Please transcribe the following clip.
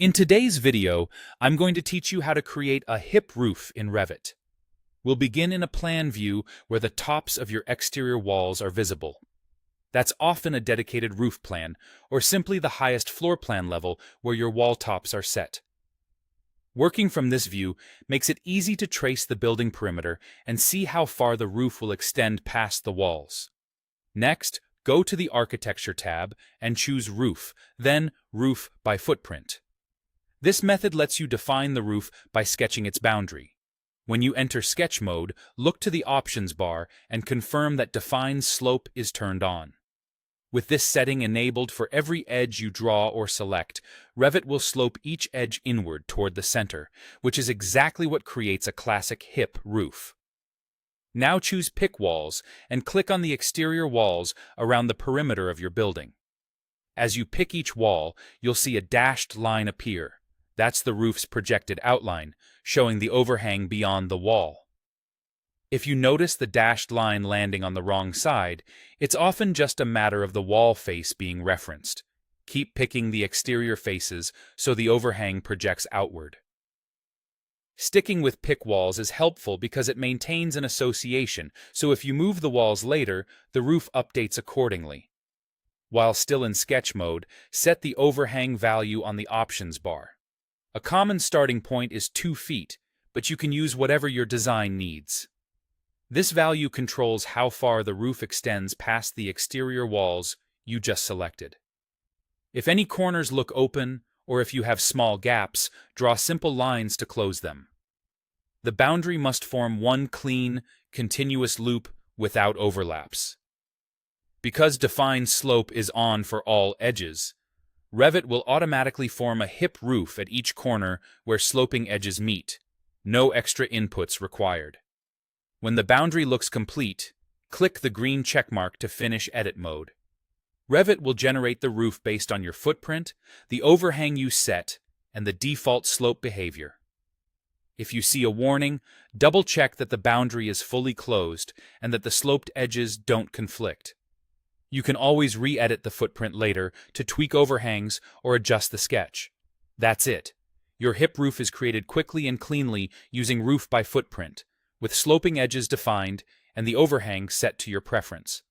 In today's video, I'm going to teach you how to create a hip roof in Revit. We'll begin in a plan view where the tops of your exterior walls are visible. That's often a dedicated roof plan, or simply the highest floor plan level where your wall tops are set. Working from this view makes it easy to trace the building perimeter and see how far the roof will extend past the walls. Next, go to the Architecture tab and choose Roof, then Roof by Footprint. This method lets you define the roof by sketching its boundary. When you enter sketch mode, look to the options bar and confirm that Define Slope is turned on. With this setting enabled for every edge you draw or select, Revit will slope each edge inward toward the center, which is exactly what creates a classic hip roof. Now choose Pick Walls and click on the exterior walls around the perimeter of your building. As you pick each wall, you'll see a dashed line appear. That's the roof's projected outline, showing the overhang beyond the wall. If you notice the dashed line landing on the wrong side, it's often just a matter of the wall face being referenced. Keep picking the exterior faces so the overhang projects outward. Sticking with pick walls is helpful because it maintains an association, so if you move the walls later, the roof updates accordingly. While still in sketch mode, set the overhang value on the options bar. A common starting point is 2 feet, but you can use whatever your design needs. This value controls how far the roof extends past the exterior walls you just selected. If any corners look open, or if you have small gaps, draw simple lines to close them. The boundary must form one clean, continuous loop without overlaps. Because Define Slope is on for all edges, Revit will automatically form a hip roof at each corner where sloping edges meet. No extra inputs required. When the boundary looks complete, click the green checkmark to finish edit mode. Revit will generate the roof based on your footprint, the overhang you set, and the default slope behavior. If you see a warning, double-check that the boundary is fully closed and that the sloped edges don't conflict. You can always re-edit the footprint later to tweak overhangs or adjust the sketch. That's it. Your hip roof is created quickly and cleanly using Roof by Footprint, with sloping edges defined and the overhang set to your preference.